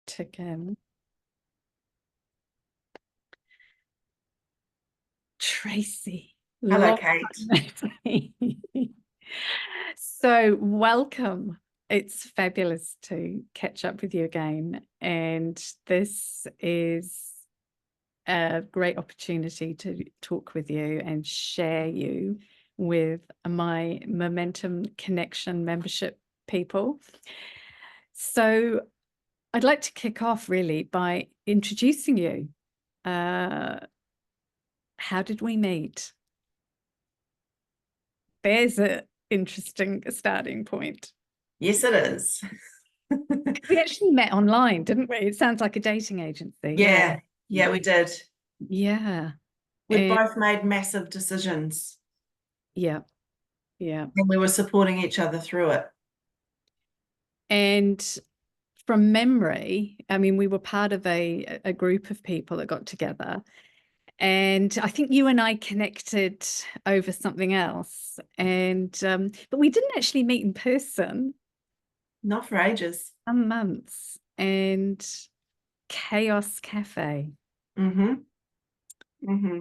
tick in. Tracey. Hello, Long Kate. time no see. So welcome. It's fabulous to catch up with you again. And this is a great opportunity to talk with you and share you with my Momentum Connection membership people. So I'd like to kick off really by introducing you. How did we meet? There's an interesting starting point. Yes, it is. We actually met online, didn't we? It sounds like a dating agency. Yeah, we did. Yeah. We And both made massive decisions yeah. Yeah. and we were supporting each other through it. And from memory, I mean, we were part of a group of people that got together. And I think you and I connected over something else. And but we didn't actually meet in person. Not for ages. Some months. And Chaos Cafe Mm-hmm. Mm-hmm.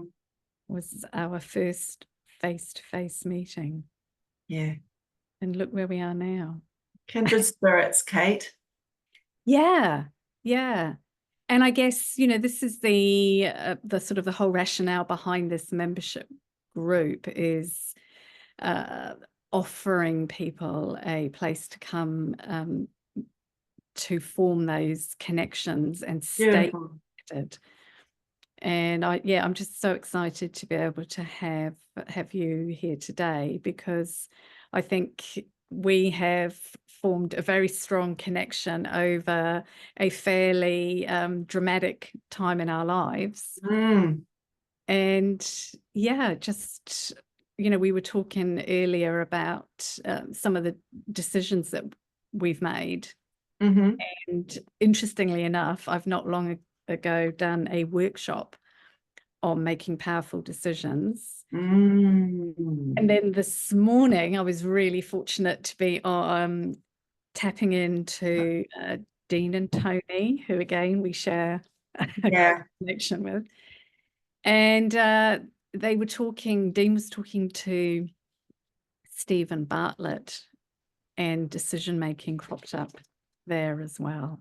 was our first face-to-face meeting. Yeah. And look where we are now. Kindred spirits, Kate. Yeah, yeah. And I guess, this is the sort of the whole rationale behind this membership group is offering people a place to come to form those connections and stay Beautiful. connected. And I'm just so excited to be able to have you here today, because I think we have formed a very strong connection over a fairly dramatic time in our lives. Mm. And yeah, just, we were talking earlier about some of the decisions that we've made. Mm-hmm. And interestingly enough, I've not long ago done a workshop on making powerful decisions. Mm. And then this morning, I was really fortunate to be tapping into Dean and Tony, who again we share a great connection with. And they were talking, Dean was talking to Stephen Bartlett, and decision making cropped up there as well.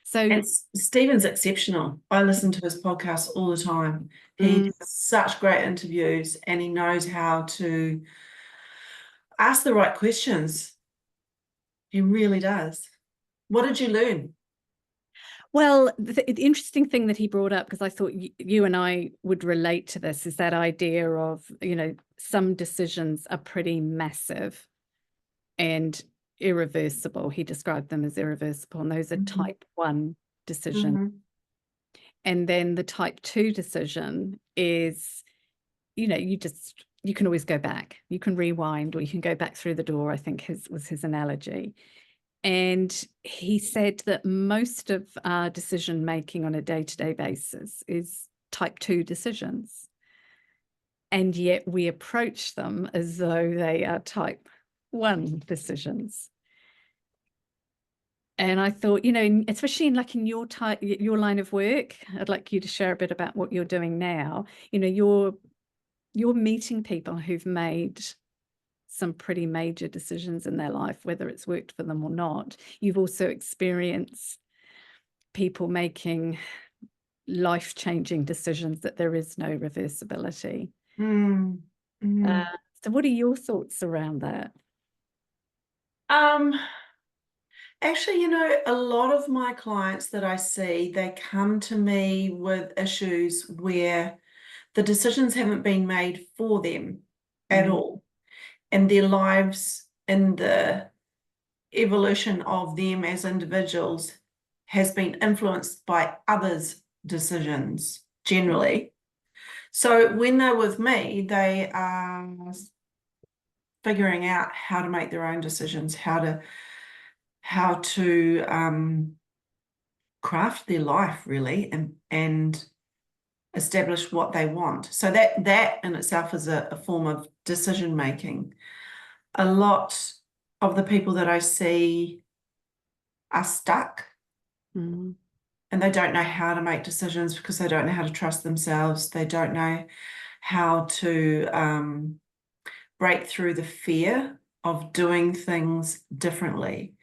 So And Stephen's exceptional. I listen to his podcast all the time. He does such great interviews and he knows how to ask the right questions. He really does. What did you learn? Well, the interesting thing that he brought up, because I thought you and I would relate to this, is that idea of, some decisions are pretty massive and irreversible. He described them as irreversible, and those are type 1 decisions. And then the type 2 decision is, you can always go back. You can rewind, or you can go back through the door, I think was his analogy. And he said that most of our decision making on a day-to-day basis is type 2 decisions. And yet we approach them as though they are type 1 decisions. And I thought, especially in your line of work, I'd like you to share a bit about what you're doing now. You're meeting people who've made some pretty major decisions in their life, whether it's worked for them or not. You've also experienced people making life-changing decisions that there is no reversibility. So what are your thoughts around that? Actually, a lot of my clients that I see, they come to me with issues where the decisions haven't been made for them at all. And their lives and the evolution of them as individuals has been influenced by others' decisions generally. So when they're with me, they are figuring out how to make their own decisions, how to craft their life really and establish what they want. So that in itself is a form of decision making. A lot of the people that I see are stuck and they don't know how to make decisions because they don't know how to trust themselves. They don't know how to break through the fear of doing things differently.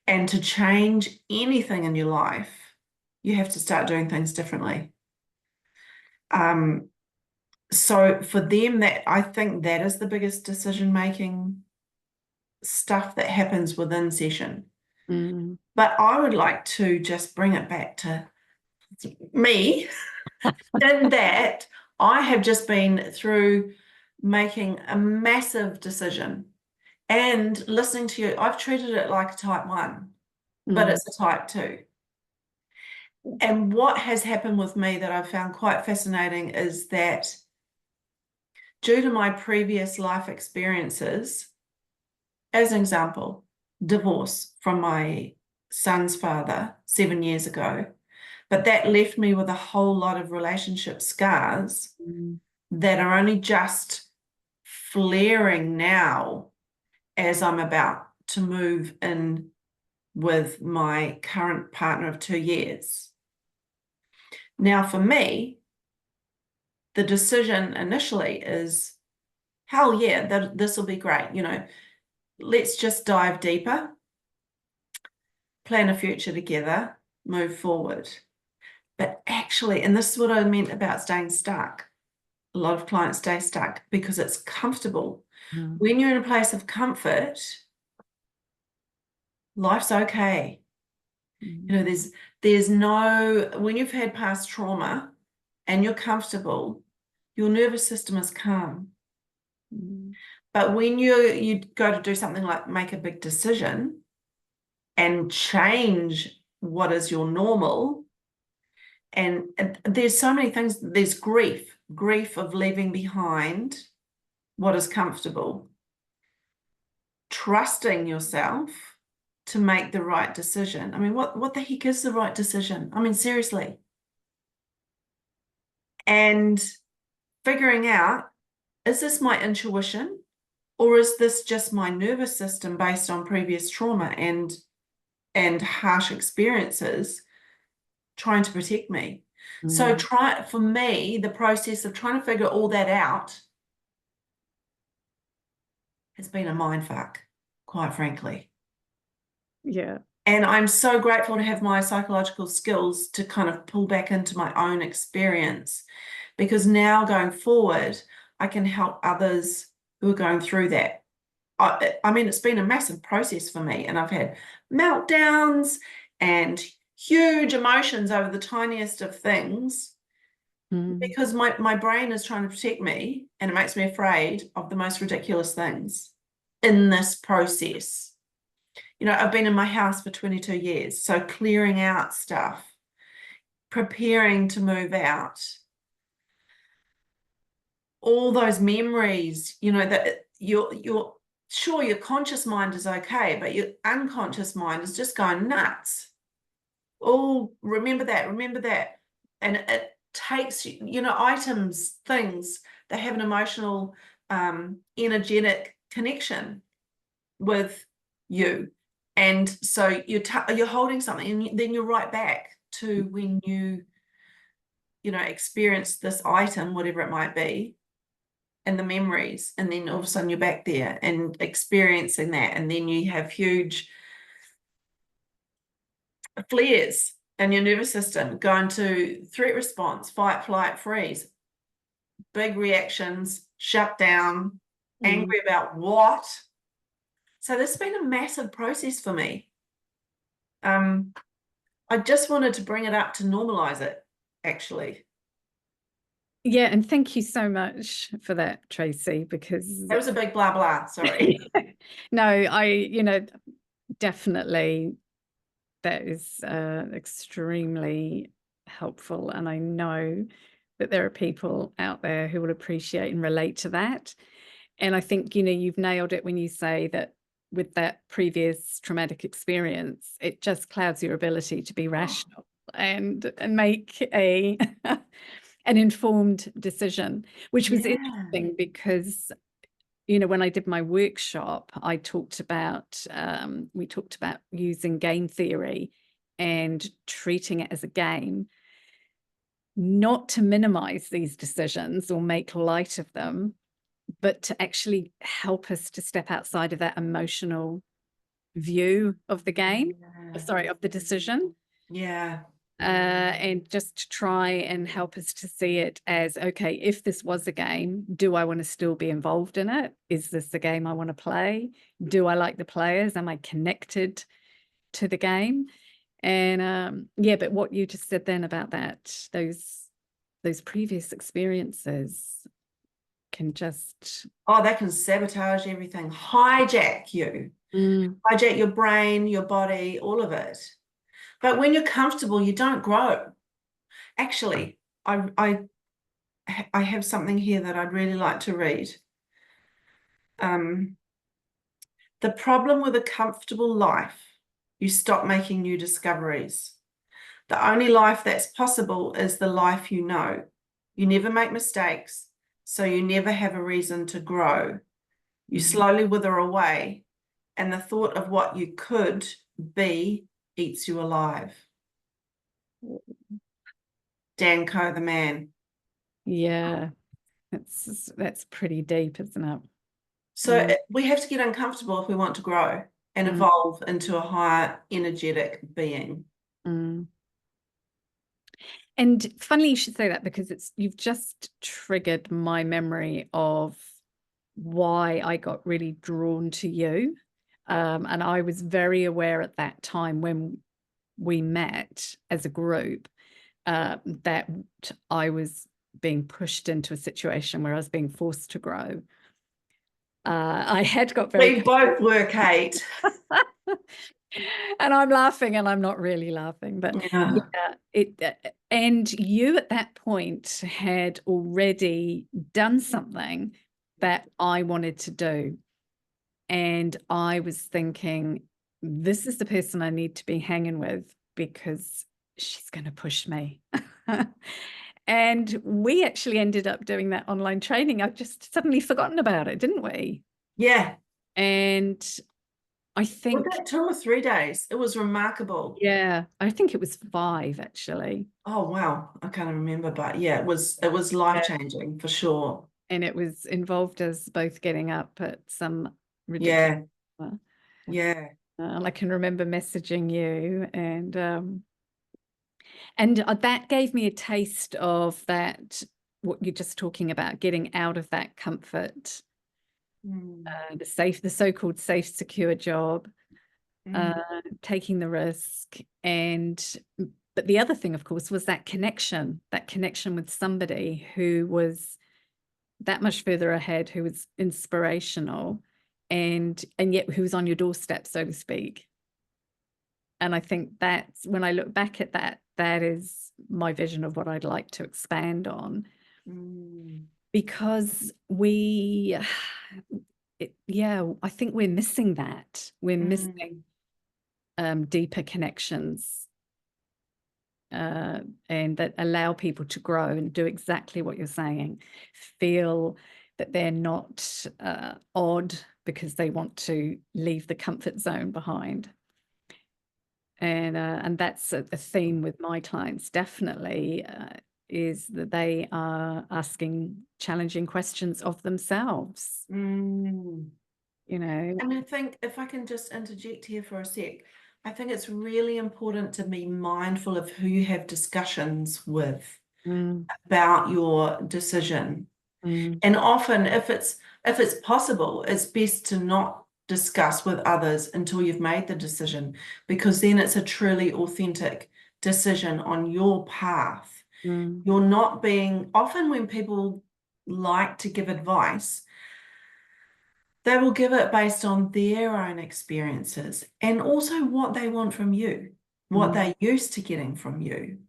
And to change anything in your life, you have to start doing things differently. So for them, that I think that is the biggest decision-making stuff that happens within session. Mm. But I would like to just bring it back to me in that I have just been through making a massive decision and listening to you. I've treated it like a type 1, but Mm. it's a type 2. And what has happened with me that I've found quite fascinating is that due to my previous life experiences, as an example, divorce from my son's father 7 years ago, but that left me with a whole lot of relationship scars Mm. that are only just flaring now as I'm about to move in with my current partner of 2 years. Now, for me, the decision initially is, hell yeah, this will be great. You know, let's just dive deeper, plan a future together, move forward. But actually, and this is what I meant about staying stuck. A lot of clients stay stuck because it's comfortable. Mm. When you're in a place of comfort, life's okay. You know, there's no, when you've had past trauma and you're comfortable, your nervous system is calm. Mm. But when you go to do something like make a big decision and change what is your normal, and there's so many things, there's grief of leaving behind what is comfortable, trusting yourself to make the right decision. I mean, what the heck is the right decision? I mean, seriously. And figuring out, is this my intuition or is this just my nervous system based on previous trauma and harsh experiences trying to protect me? So for me, the process of trying to figure all that out has been a mindfuck, quite frankly. Yeah. And I'm so grateful to have my psychological skills to kind of pull back into my own experience, because now going forward, I can help others who are going through that. I mean, it's been a massive process for me, and I've had meltdowns and huge emotions over the tiniest of things because my brain is trying to protect me, and it makes me afraid of the most ridiculous things in this process. You know, I've been in my house for 22 years, so clearing out stuff, preparing to move out, all those memories, you know, that you're sure your conscious mind is okay, but your unconscious mind is just going nuts. Oh, remember that, remember that. And it takes, you know, items, things that have an emotional, energetic connection with you. And so you're holding something, and then you're right back to when you know, experience this item, whatever it might be, and the memories, and then all of a sudden you're back there and experiencing that, and then you have huge flares in your nervous system going to threat response, fight, flight, freeze, big reactions, shut down, angry about what. So this has been a massive process for me. I just wanted to bring it up to normalize it, actually. Yeah, and thank you so much for that, Tracey, because That was a big blah blah, sorry. no, you know, definitely that is extremely helpful. And I know that there are people out there who will appreciate and relate to that. And I think, you know, you've nailed it when you say that with that previous traumatic experience, it just clouds your ability to be rational and make a an informed decision, which was Yeah. interesting because, you know, when I did my workshop, I talked about we talked about using game theory and treating it as a game, not to minimize these decisions or make light of them, but to actually help us to step outside of that emotional view of the game, Yeah. sorry, of the decision. Yeah. And just to try and help us to see it as, okay, if this was a game, do I want to still be involved in it? Is this the game I want to play? Do I like the players? Am I connected to the game? And yeah, but what you just said then about that, those previous experiences can just Oh, that can sabotage everything, hijack you, hijack your brain, your body, all of it. But when you're comfortable, you don't grow. Actually, I have something here that I'd really like to read. The problem with a comfortable life, you stop making new discoveries. The only life that's possible is the life you know. You never make mistakes, so you never have a reason to grow. You slowly wither away, and the thought of what you could be eats you alive. Danko the man. yeah, that's pretty deep, isn't it? So we have to get uncomfortable if we want to grow and Mm. evolve into a higher energetic being. Mm. And funnily you should say that, because you've just triggered my memory of why I got really drawn to you. And I was very aware at that time when we met as a group, that I was being pushed into a situation where I was being forced to grow. I had got very We both were, Kate. and I'm laughing, and I'm not really laughing, but Yeah. yeah, and you at that point had already done something that I wanted to do. And I was thinking, this is the person I need to be hanging with, because she's going to push me. And we actually ended up doing that online training. I've just suddenly forgotten about it, didn't we? Yeah. And I Was think, that 2 or 3 days? It was remarkable. yeah, I think it was 5 actually. Oh wow. I can't remember, but yeah, it was Yeah. life-changing for sure. And it was involved us both getting up at some ridiculous Yeah. hour. Yeah. And I can remember messaging you, and that gave me a taste of that, what you're just talking about, getting out of that comfort, the so-called safe, secure job, taking the risk. But the other thing, of course, was that connection with somebody who was that much further ahead, who was inspirational, and yet who was on your doorstep, so to speak. And I think that's, when I look back at that, that is my vision of what I'd like to expand on, because yeah, I think we're missing that. We're missing deeper connections, and that allow people to grow and do exactly what you're saying, feel that they're not odd because they want to leave the comfort zone behind. And that's a theme with my clients, definitely, is that they are asking challenging questions of themselves. You know, And I think, if I can just interject here for a sec, I think it's really important to be mindful of who you have discussions with about your decision. And often, if it's possible, it's best to not discuss with others until you've made the decision, because then it's a truly authentic decision on your path. You're not being, often when people like to give advice, they will give it based on their own experiences and also what they want from you, what they're used to getting from you,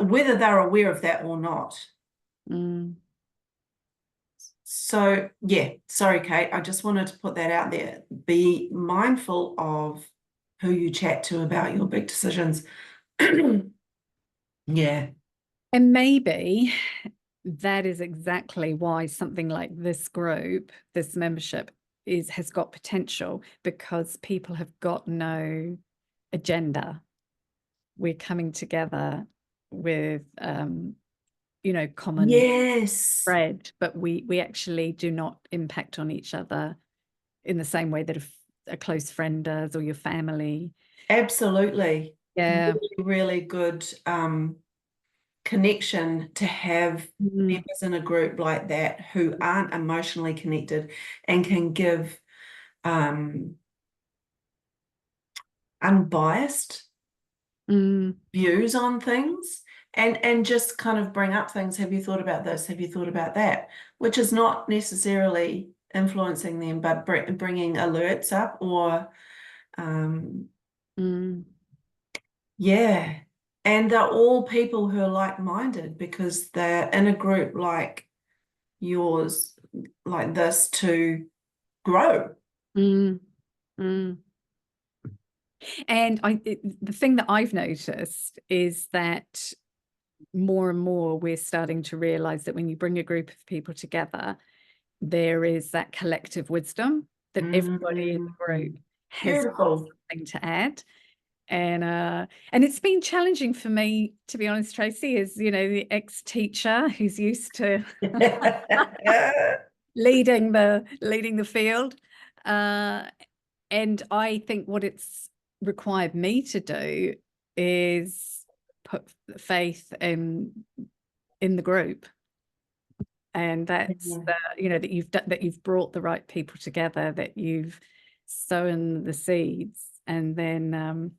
whether they're aware of that or not. So, yeah, sorry, Kate, I just wanted to put that out there. Be mindful of who you chat to about your big decisions. Yeah. and maybe that is exactly why something like this group, this membership, has got potential, because people have got no agenda. We're coming together with, common Yes, thread, but we actually do not impact on each other in the same way that a close friend does, or your family. absolutely. Yeah. Really, really good connection to have Mm, members in a group like that who aren't emotionally connected and can give unbiased mm, views on things, and just kind of bring up things. Have you thought about this? Have you thought about that? Which is not necessarily influencing them, but bringing alerts up, or mm, yeah. And they're all people who are like-minded because they're in a group like yours, like this, to grow. mm, mm. And the thing that I've noticed is that more and more we're starting to realize that when you bring a group of people together, there is that collective wisdom that everybody in the group has got Beautiful. something to add. And it's been challenging for me, to be honest, Tracey, as the ex-teacher who's used to leading the field. And I think what it's required me to do is put faith in the group. And that's that you've brought the right people together, that you've sown the seeds, and then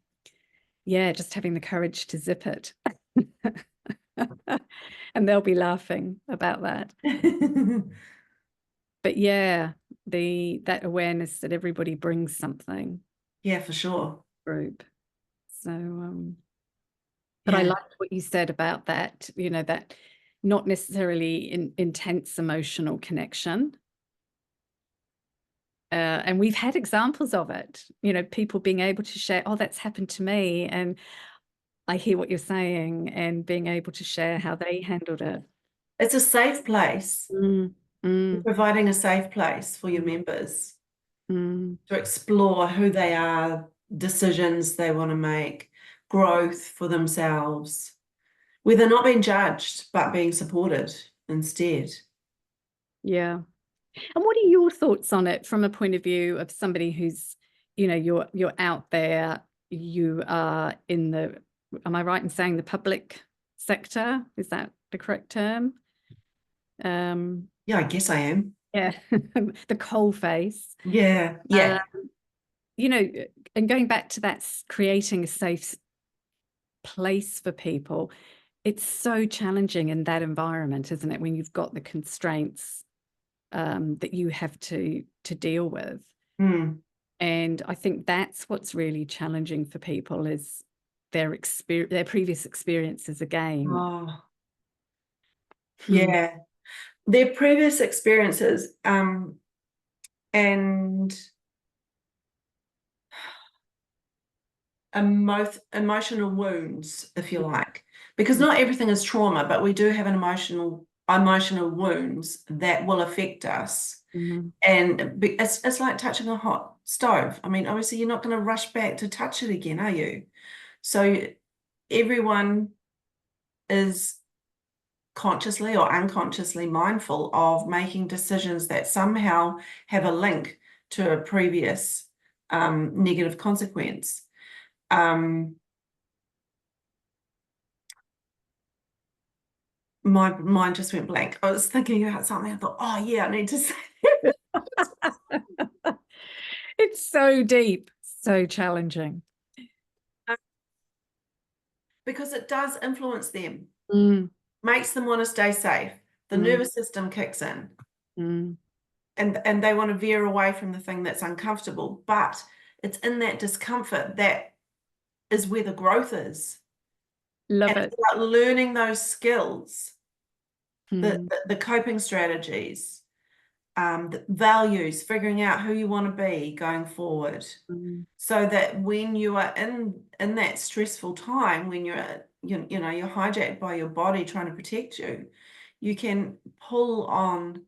just having the courage to zip it. And they'll be laughing about that. But yeah, that awareness that everybody brings something Yeah, for sure. group. So but I Yeah. liked what you said about that, that not necessarily intense emotional connection. And we've had examples of it, people being able to share, oh, that's happened to me, and I hear what you're saying, and being able to share how they handled it. It's a safe place. Mm, You're mm, providing a safe place for your members mm, to explore who they are, decisions they want to make, growth for themselves, where they're not being judged, but being supported instead. yeah. And what are your thoughts on it from a point of view of somebody who's, you're out there, you are in am I right in saying the public sector? Is that the correct term? Yeah, I guess I am. Yeah, the coal face. Yeah, Uh, yeah. you know, and going back to that, creating a safe place for people, it's so challenging in that environment, isn't it? When you've got the constraints that you have to deal with. Mm. And I think that's what's really challenging for people, is their previous experiences again. Oh, Hmm. yeah. Their previous experiences, and emotional wounds, if you like, because not everything is trauma, but we do have an emotional wounds that will affect us. Mm-hmm. And it's like touching a hot stove. I mean, obviously, you're not going to rush back to touch it again, are you? So everyone is consciously or unconsciously mindful of making decisions that somehow have a link to a previous negative consequence. My mind just went blank. I was thinking about something. I thought, oh yeah, I need to say It's so deep, so challenging. that. Because it does influence them, Mm, makes them want to stay safe. The mm, nervous system kicks in, mm. and they want to veer away from the thing that's uncomfortable. But it's in that discomfort that is where the growth is. Love And it. it's about learning those skills, Mm, the coping strategies, the values, figuring out who you want to be going forward. mm, So that when you are in that stressful time, when you're hijacked by your body trying to protect you, you can pull on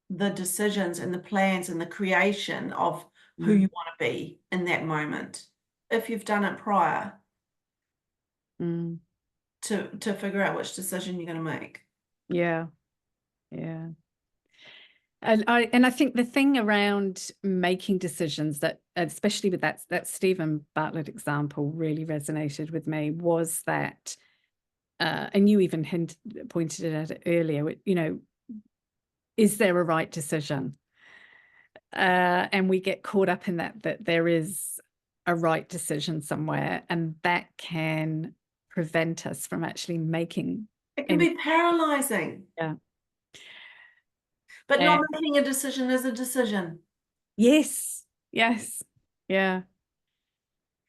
the decisions and the plans and the creation of who mm. you want to be in that moment. if you've done it prior Mm. to figure out which decision you're going to make. Yeah. Yeah. And I think the thing around making decisions that, especially with that Stephen Bartlett example, really resonated with me was that, and you even pointed at it earlier, you know, is there a right decision? And we get caught up in that there is a right decision somewhere, and that can prevent us from actually making It can any. be paralyzing, Yeah. but not And making a decision is a decision. yes, yes, yeah.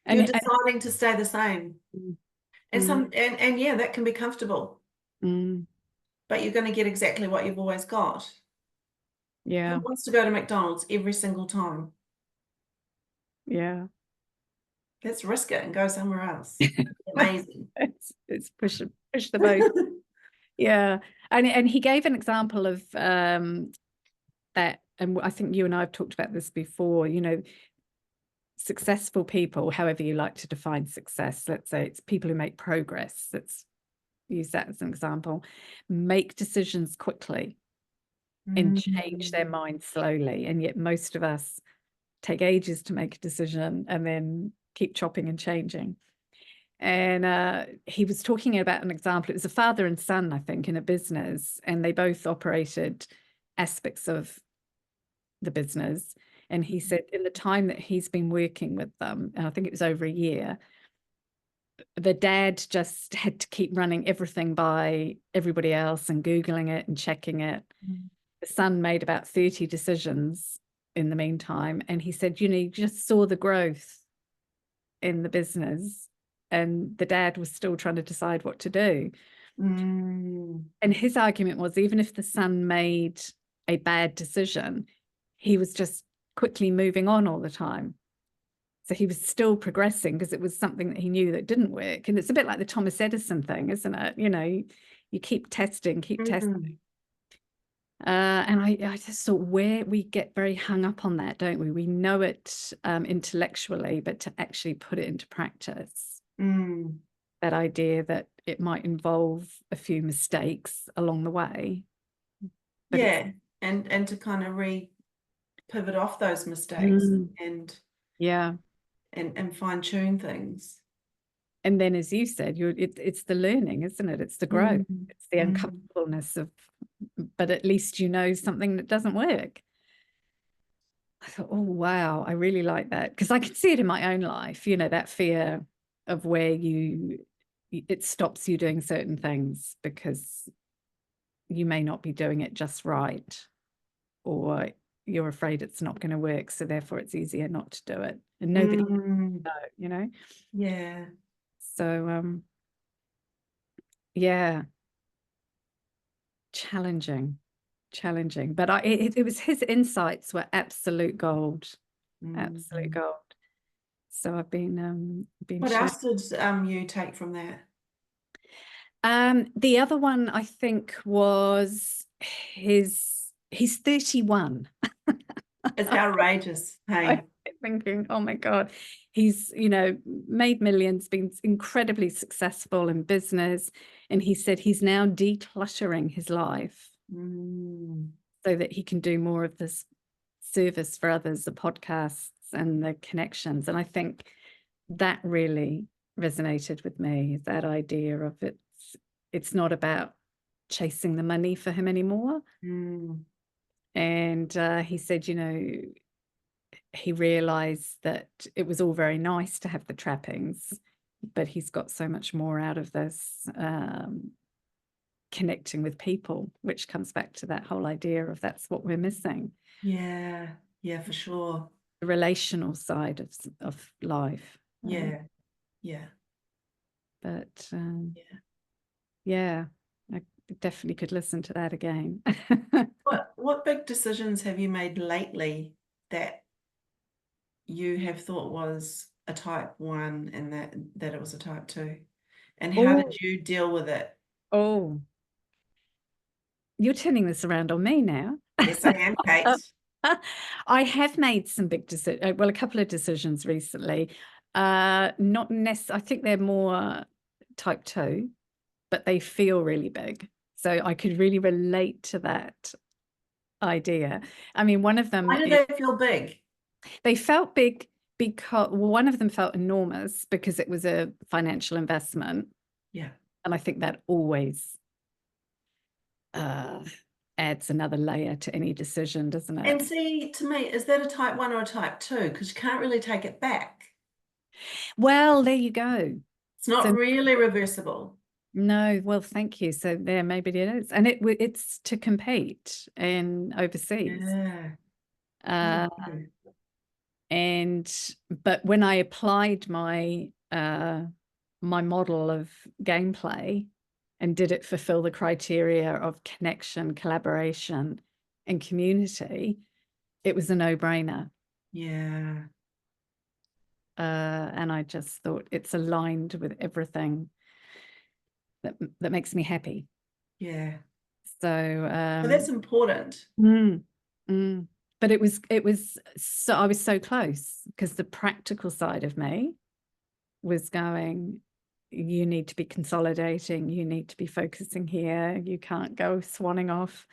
You're And deciding to stay the same. mm, And and yeah, that can be comfortable, mm, but you're going to get exactly what you've always got. Who yeah, wants to go to McDonald's every single time? yeah. Let's risk it and go somewhere else. Amazing. It's push the boat. Yeah. And he gave an example of that, and I think you and I have talked about this before, you know, successful people, however you like to define success, let's say it's people who make progress, let's use that as an example, make decisions quickly and change their Mm. mind slowly. And yet most of us take ages to make a decision and then keep chopping and changing. And he was talking about an example. It was a father and son, I think, in a business, and they both operated aspects of the business. And he said in the time that he's been working with them, and I think it was over a year, the dad just had to keep running everything by everybody else and Googling it and checking it. Mm. The son made about 30 decisions in the meantime. And he said, you know, you just saw the growth in the business, and the dad was still trying to decide what to do. Mm. And his argument was, even if the son made a bad decision, he was just quickly moving on all the time. So he was still progressing because it was something that he knew that didn't work. And it's a bit like the Thomas Edison thing, isn't it? You know, you keep testing, keep testing. Mm. And I just thought, where we get very hung up on that, don't we? We know it intellectually, but to actually put it into practice, Mm. that idea that it might involve a few mistakes along the way. But Yeah, and to kind of pivot off those mistakes Mm. and Yeah. fine tune things. And then, as you said, it's the learning, isn't it? It's the growth. Mm. It's the Mm. uncomfortableness of, but at least you know something that doesn't work. I thought, oh, wow, I really like that, because I can see it in my own life, you know, that fear of where it stops you doing certain things because you may not be doing it just right, or you're afraid it's not going to work. So therefore it's easier not to do it. And nobody Mm. knows, you know? Yeah. So, yeah, challenging, but it was, his insights were absolute gold, absolute Mm. gold. So I've been What sharing. else did you take from that? The other one I think was he's 31. It's outrageous. I'm Hey. thinking, oh my God, he's, you know, made millions, been incredibly successful in business. And he said he's now decluttering his life Mm. so that he can do more of this service for others, the podcasts and the connections. And I think that really resonated with me, that idea of it's not about chasing the money for him anymore. Mm. And he said, you know, he realized that it was all very nice to have the trappings, but he's got so much more out of this, connecting with people, which comes back to that whole idea of that's what we're missing. Yeah. Yeah, for sure. The relational side of life. Yeah. Yeah. But Yeah. yeah, I definitely could listen to that again. What big decisions have you made lately that you have thought was a type 1 and that it was a type 2? And how Oh, did you deal with it? oh, you're turning this around on me now. Yes, I am, Kate. I have made some big decisions, well, a couple of decisions recently. Not necessarily. I think they're more type 2, but they feel really big. So I could really relate to that idea. I mean, one of them, Why do they feel big? they felt big because one of them felt enormous because it was a financial investment. Yeah. And I think that always adds another layer to any decision, doesn't it? And see, to me, is that a type 1 or a type 2? Because you can't really take it back. Well, there you go. It's not So really reversible. no, well, thank you. So there, maybe it is, and it's to compete in overseas. Yeah. Uh, Oh, but when I applied my model of gameplay and did it fulfill the criteria of connection, collaboration, and community, it was a no-brainer. yeah. And I just thought it's aligned with everything that makes me happy. Yeah. So So that's important. mm, mm. But it was so I was so close because the practical side of me was going, you need to be consolidating, you need to be focusing here, you can't go swanning off.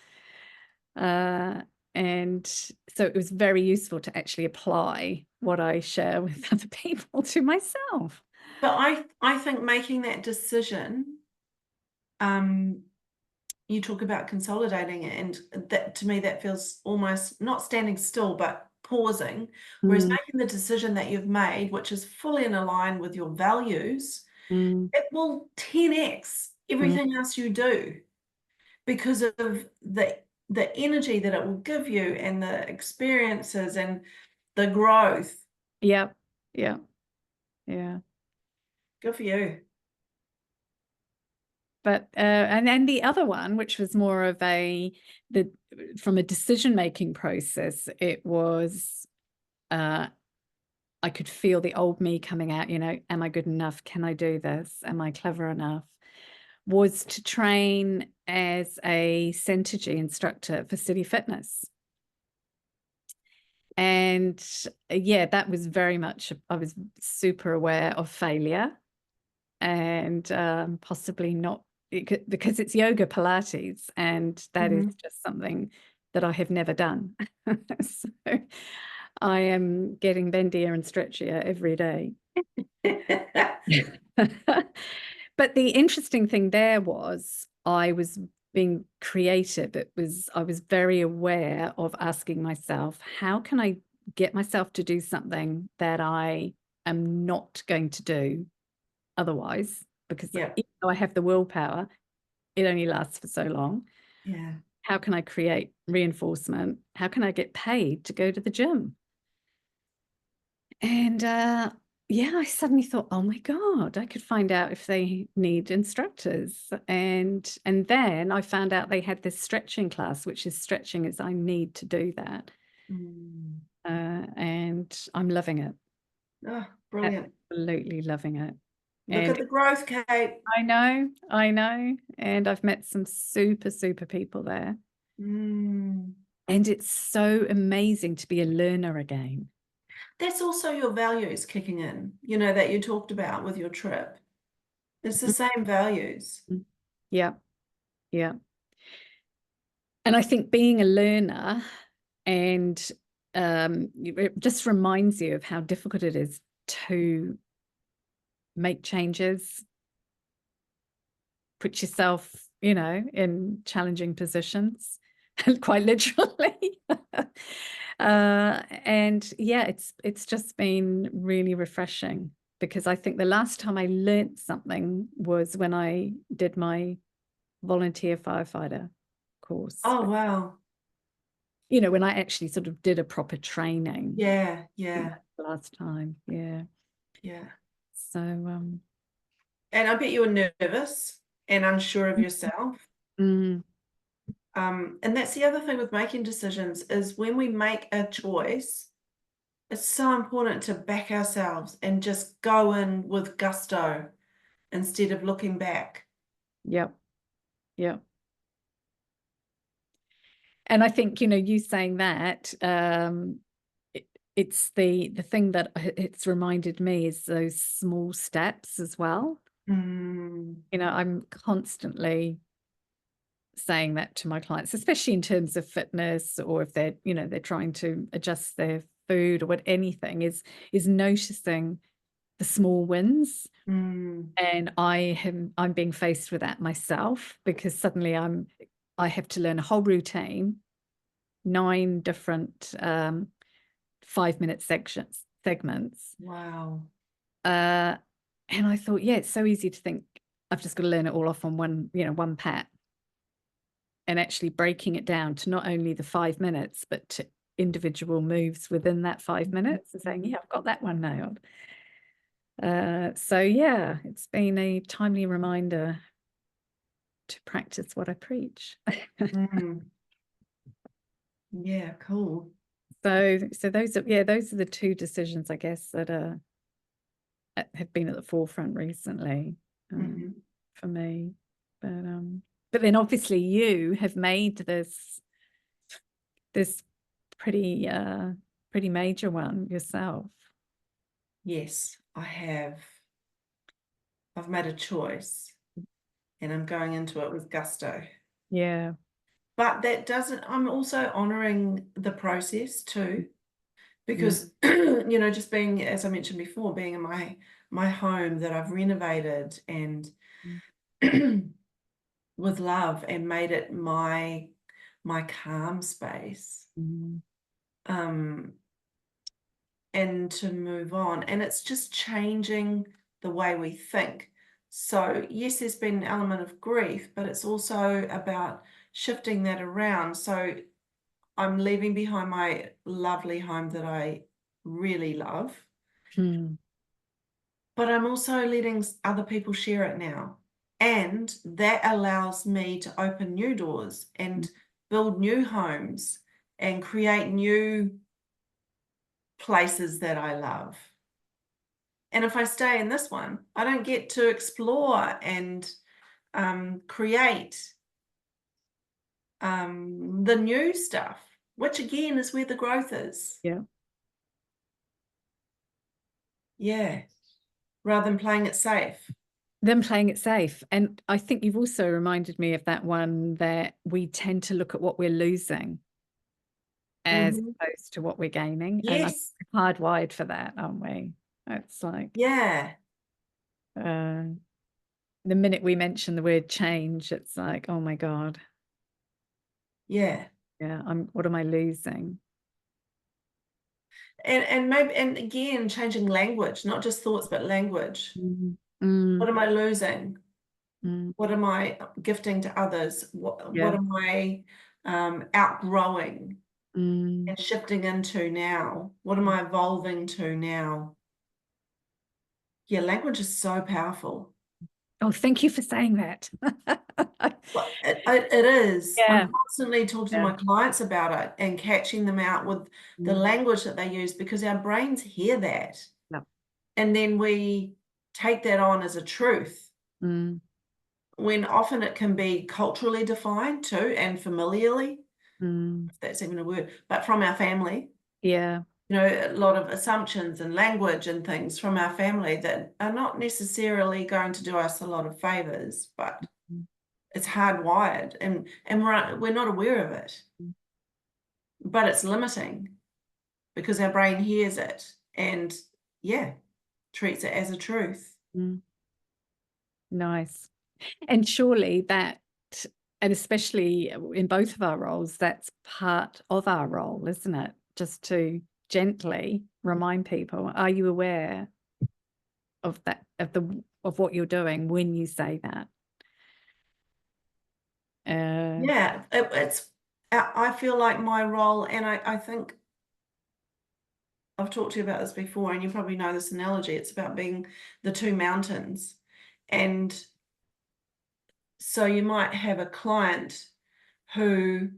And so it was very useful to actually apply what I share with other people to myself. But I think making that decision, you talk about consolidating it, and that to me that feels almost not standing still, but pausing. Whereas Mm, making the decision that you've made, which is fully in line with your values, mm, it will 10x mm. everything else you do because of the energy that it will give you and the experiences and the growth. Yeah, yeah, yeah. Good for you. But and then the other one, which was more of the from a decision-making process, it was I could feel the old me coming out, am I good enough? Can I do this? Am I clever enough? Was to train as a Centergy instructor for City Fitness. And yeah, that was very much, I was super aware of failure and possibly not, because it's yoga Pilates, and that is Mhm. just something that I have never done. So I am getting bendier and stretchier every day. But the interesting thing there was I was being creative. I was very aware of asking myself, how can I get myself to do something that I am not going to do otherwise? Because Yeah, even though I have the willpower, it only lasts for so long. yeah. How can I create reinforcement? How can I get paid to go to the gym? And yeah, I suddenly thought, oh my God, I could find out if they need instructors. And then I found out they had this stretching class, which is stretching as I need to do that. Mm. And I'm loving it. Oh, brilliant. Absolutely loving it. Look at And the growth, Kate. I know. And I've met some super, super people there. Mm. And it's so amazing to be a learner again. That's also your values kicking in, that you talked about with your trip. It's the same values. Mhm. Yeah, yeah. And I think being a learner and it just reminds you of how difficult it is to make changes, put yourself, in challenging positions, and quite literally. And yeah, it's just been really refreshing because I think the last time I learned something was when I did my volunteer firefighter course. Oh, wow. When I actually sort of did a proper training. Yeah, I think yeah, that's the last time. Yeah. yeah. So, And I bet you were nervous and unsure of yourself. mm, And that's the other thing with making decisions is when we make a choice, it's so important to back ourselves and just go in with gusto instead of looking back. yep, yep. And I think, you saying that, it's the thing that it's reminded me is those small steps as well. Mm, You know, I'm constantly saying that to my clients, especially in terms of fitness, or if they're, you know, they're trying to adjust their food or what anything is noticing the small wins. mm, And I'm being faced with that myself, because suddenly I have to learn a whole routine, 9 different 5-minute segments. wow. Uh, and I thought, yeah, it's so easy to think I've just got to learn it all off on one pat, and actually breaking it down to not only the 5 minutes, but to individual moves within that 5 minutes and saying, yeah, I've got that one nailed. So yeah, it's been a timely reminder to practice what I preach. Mm. Yeah, cool. So those are the two decisions, I guess, that have been at the forefront recently, Mhm. for me. But then obviously you have made this pretty pretty major one yourself. Yes, I have. I've made a choice and I'm going into it with gusto. Yeah. But that doesn't, I'm also honoring the process too, Mm, because just being, as I mentioned before, being in my home that I've renovated and with love and made it my calm space. mm, Um and to move on. And it's just changing the way we think. So, yes, there's been an element of grief, but it's also about shifting that around. So, I'm leaving behind my lovely home that I really love, mm, but I'm also letting other people share it now. And that allows me to open new doors mm. and build new homes and create new places that I love. And if I stay in this one, I don't get to explore and create the new stuff, which again is where the growth is. Yeah. Yeah, rather than playing it safe. Then playing it safe. And I think you've also reminded me of that one, that we tend to look at what we're losing as Mhm. opposed to what we're gaining. And I'm Yes. hardwired for that, aren't we? It's like Yeah. uh, the minute we mention the word change, it's like, oh my God, Yeah. yeah, what am I losing? And maybe, and again, changing language, not just thoughts, but language. Mm, What mm, am I losing? mm, What am I gifting to others? What yeah. am I outgrowing Mm. and shifting into now? What am I evolving to now? Yeah, language is so powerful. Oh, thank you for saying that. Well, it is. I'm Yeah. constantly talking to Yeah. my clients about it and catching them out with the Mm, language that they use, because our brains hear that. yeah. And then we take that on as a truth, Mm, when often it can be culturally defined too, and familiarly, mm, if that's even a word, but from our family. yeah. A lot of assumptions and language and things from our family that are not necessarily going to do us a lot of favors, but Mm, it's hardwired, and we're not aware of it, mm, but it's limiting because our brain hears it and, yeah, treats it as a truth. mm. Nice. And surely that, and especially in both of our roles, that's part of our role, isn't it? Just to gently remind people, are you aware of that, of what you're doing when you say that? Yeah, it's I feel like my role, and I think I've talked to you about this before, and you probably know this analogy. It's about being the two mountains. And so you might have a client who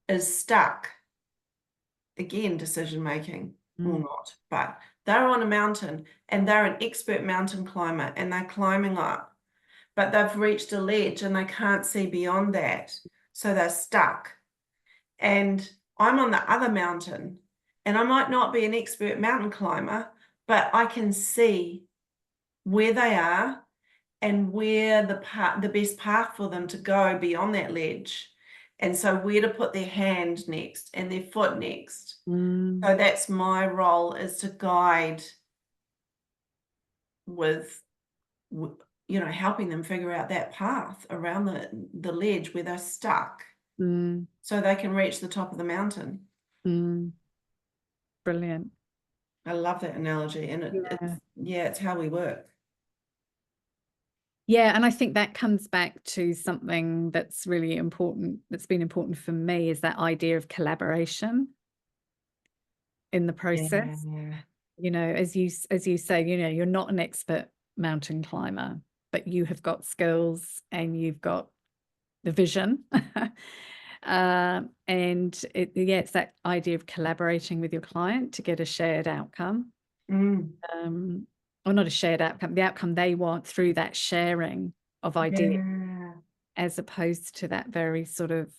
is stuck, again, decision making or Mm, not, but they're on a mountain and they're an expert mountain climber and they're climbing up, but they've reached a ledge and they can't see beyond that. So they're stuck. And I'm on the other mountain And I might not be an expert mountain climber, but I can see where they are and where the best path for them to go beyond that ledge. And so where to put their hand next and their foot next. So that's my role, is to guide with, helping them figure out that path around the ledge where they're stuck, so they can reach the top of the mountain. Brilliant. I love that analogy, and it's how we work. Yeah, and I think that comes back to something that's really important, that's been important for me, is that idea of collaboration in the process. Yeah. As you say, you're not an expert mountain climber, but you have got skills and you've got the vision. And it's that idea of collaborating with your client to get a shared outcome. Or not a shared outcome, the outcome they want through that sharing of ideas, as opposed to that very sort of,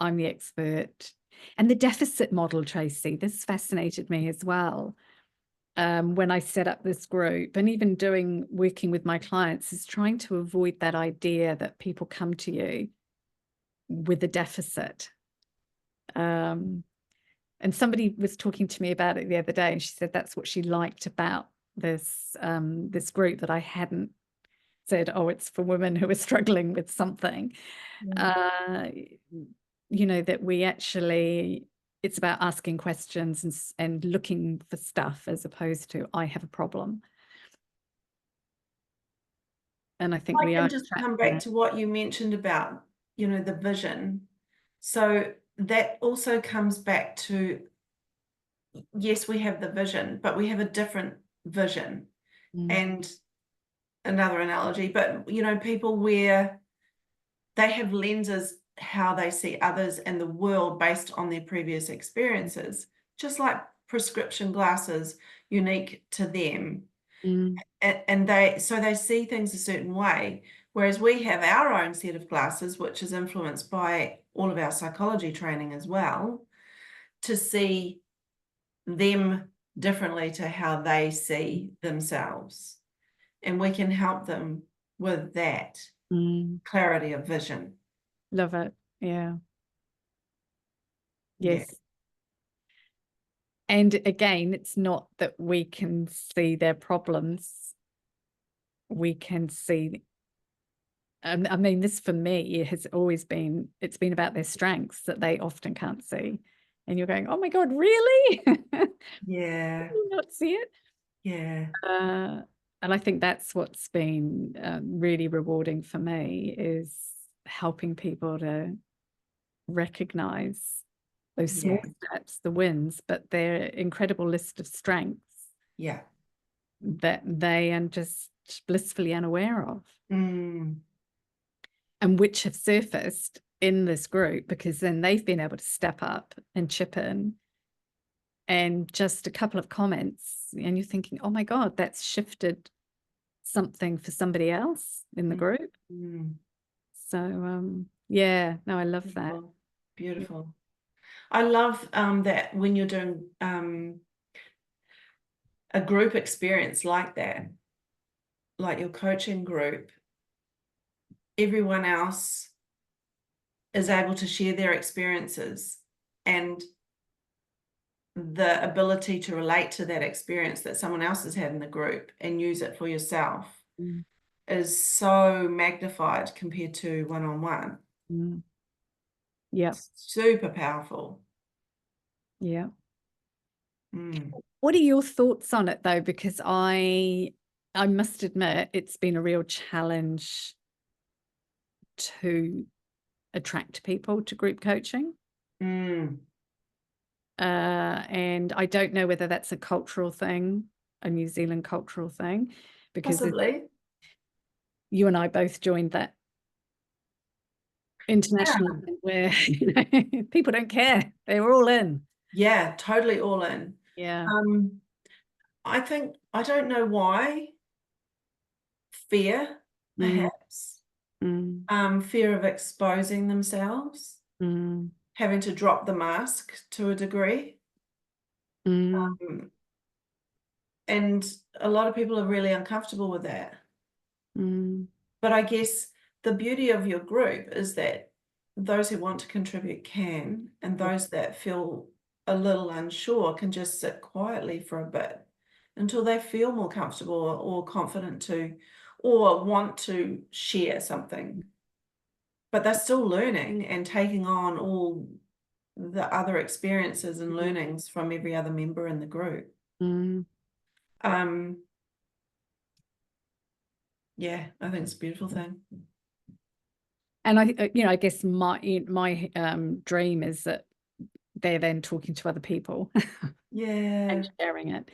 I'm the expert. And the deficit model, Tracey, this fascinated me as well. When I set up this group, and even working with my clients, is trying to avoid that idea that people come to you with a deficit. And somebody was talking to me about it the other day, and she said that's what she liked about this group, that I hadn't said, oh, it's for women who are struggling with something. That we actually, it's about asking questions and looking for stuff, as opposed to, I have a problem. And I think I we can are just come back to what you mentioned about, the vision. So that also comes back to, yes, we have the vision, but we have a different vision. And another analogy, but people where they have lenses, how they see others and the world based on their previous experiences, just like prescription glasses, unique to them. And they see things a certain way, whereas we have our own set of glasses, which is influenced by all of our psychology training as well, to see them differently to how they see themselves. And we can help them with that clarity of vision. Love it. Yeah. Yes. Yeah. And again, it's not that we can see their problems. We can see, I mean, this for me has always been, it's been about their strengths that they often can't see. And you're going, oh my God, really? Yeah. Can you not see it? Yeah. And I think that's what's been really rewarding for me, is helping people to recognize those small steps, the wins, but their incredible list of strengths that they are just blissfully unaware of, and which have surfaced in this group, because then they've been able to step up and chip in. And just a couple of comments, and you're thinking, oh my God, that's shifted something for somebody else in the group. So yeah, no, I love that. Beautiful. I love that when you're doing a group experience like that, like your coaching group, everyone else is able to share their experiences, and the ability to relate to that experience that someone else has had in the group and use it for yourself is so magnified compared to one-on-one. Yeah. Super powerful. Yeah. What are your thoughts on it though? Because I must admit, it's been a real challenge to attract people to group coaching. And I don't know whether that's a cultural thing, a New Zealand cultural thing, because possibly you and I both joined that international thing where people don't care. They were all in. Yeah, totally all in. Yeah. I think, I don't know why. Fear, perhaps. Fear of exposing themselves, having to drop the mask to a degree. Mm, And a lot of people are really uncomfortable with that. mm, But I guess the beauty of your group is that those who want to contribute can, and yeah. those that feel a little unsure can just sit quietly for a bit until they feel more comfortable or confident to, or want to share something. But they're still learning and taking on all the other experiences and learnings from every other member in the group. Mm. Um, yeah, I think it's a beautiful thing. And I guess my dream is that they're then talking to other people Yeah. and sharing it.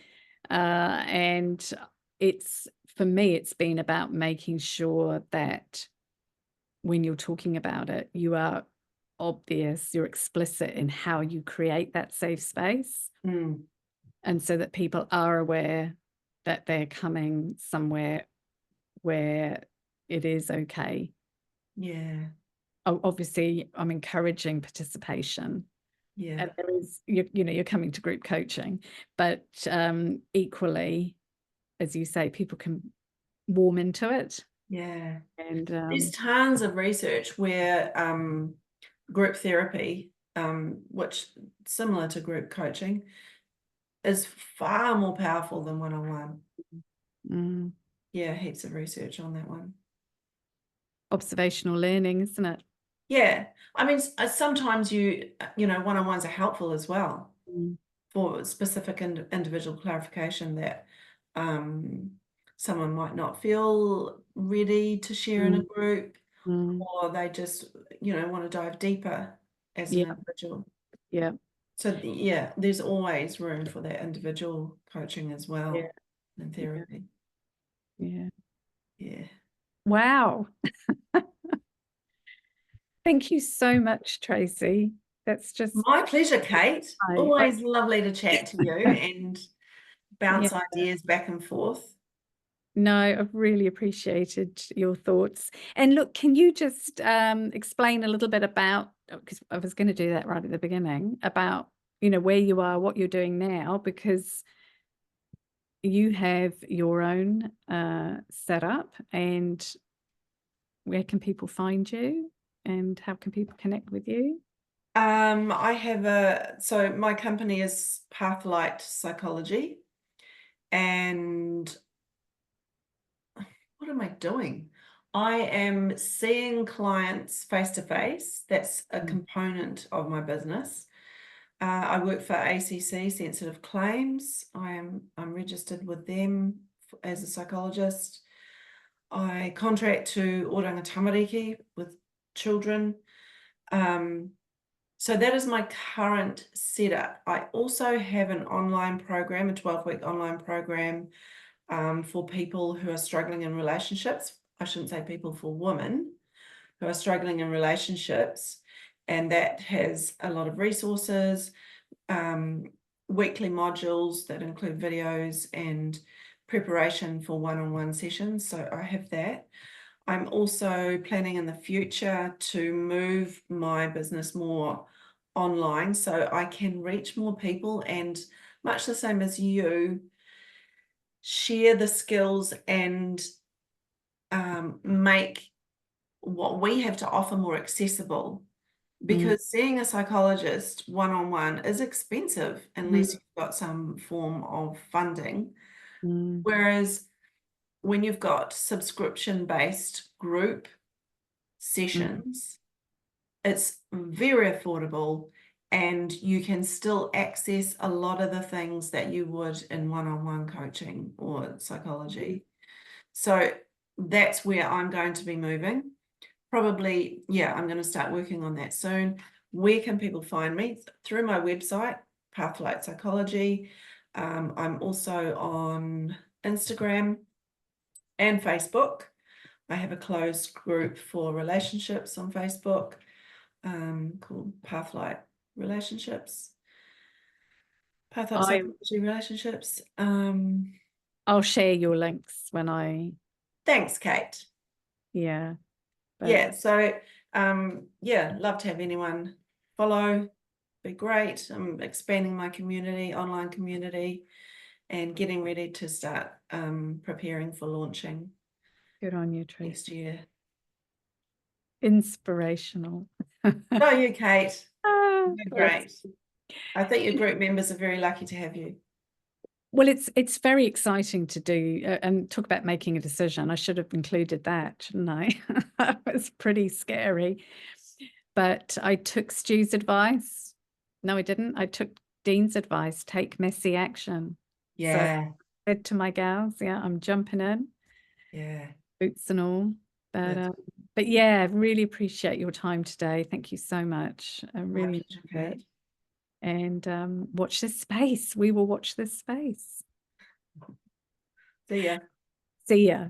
And it's for me, it's been about making sure that when you're talking about it, you are obvious, you're explicit in how you create that safe space. Mm, And so that people are aware that they're coming somewhere where it is okay. yeah. Obviously, I'm encouraging participation. Yeah. And there is, you're coming to group coaching, but equally, as you say, people can warm into it. Yeah. And There's tons of research where group therapy, which similar to group coaching, is far more powerful than one-on-one. mm, Yeah, heaps of research on that one. observational learning, isn't it? Yeah, I mean, sometimes one-on-ones are helpful as well Mm, for specific individual clarification that someone might not feel ready to share in a mm, group, mm. or they just, want to dive deeper as an Yeah, individual. yeah, So yeah, there's always room for that individual coaching as yeah, well in yeah, therapy. yeah. Yeah. Wow. Thank you so much, Tracy. That's just, My pleasure, Kate. I Always lovely to chat to you and yeah. bounce ideas back and forth. No, I've really appreciated your thoughts. And look, can you just explain a little bit about, because I was going to do that right at the beginning, about, where you are, what you're doing now, because you have your own setup, and where can people find you and how can people connect with you? So my company is Pathlight Psychology, and what am I doing? I am seeing clients face to face. That's a Mm. component of my business. I work for ACC Sensitive Claims. I'm registered with them as a psychologist. I contract to Oranga Tamariki with children. So that is my current setup. I also have an online program, a 12-week online program for people who are struggling in relationships. I shouldn't say people, for women who are struggling in relationships. And that has a lot of resources, weekly modules that include videos and preparation for one-on-one sessions. So I have that. I'm also planning in the future to move my business more online so I can reach more people, and much the same as you, share the skills and make what we have to offer more accessible, Mm, because seeing a psychologist one-on-one is expensive unless mm, you've got some form of funding. mm, Whereas when you've got subscription-based group mm, sessions, it's very affordable, and you can still access a lot of the things that you would in one-on-one coaching or psychology. So that's where I'm going to be moving. Probably, yeah, I'm going to start working on that soon. Where can people find me? Through my website, Pathlight Psychology. I'm also on Instagram and Facebook. I have a closed group for relationships on Facebook called Pathlight Relationships, Pathlight I Psychology Relationships. I'll share your links when Thanks, Kate. yeah, but Yeah, so yeah, love to have anyone follow. be great. I'm expanding my community, online community, and getting ready to start preparing for launching Good on you, next Tracey. year. Inspirational. Oh, you, Kate. Ah, You're bless. great. I think your group members are very lucky to have you. Well, it's very exciting to do and talk about making a decision. I should have included that, shouldn't I? That was pretty scary. But I took Stu's advice. No, I didn't. I took Dean's advice, take messy action. So I Yeah, said to my gals, yeah, I'm jumping in, yeah. boots and all. That's But yeah, really appreciate your time today. Thank you so much. I my really pleasure, enjoyed it. Kate. And watch this space. We will watch this space. See ya. See ya.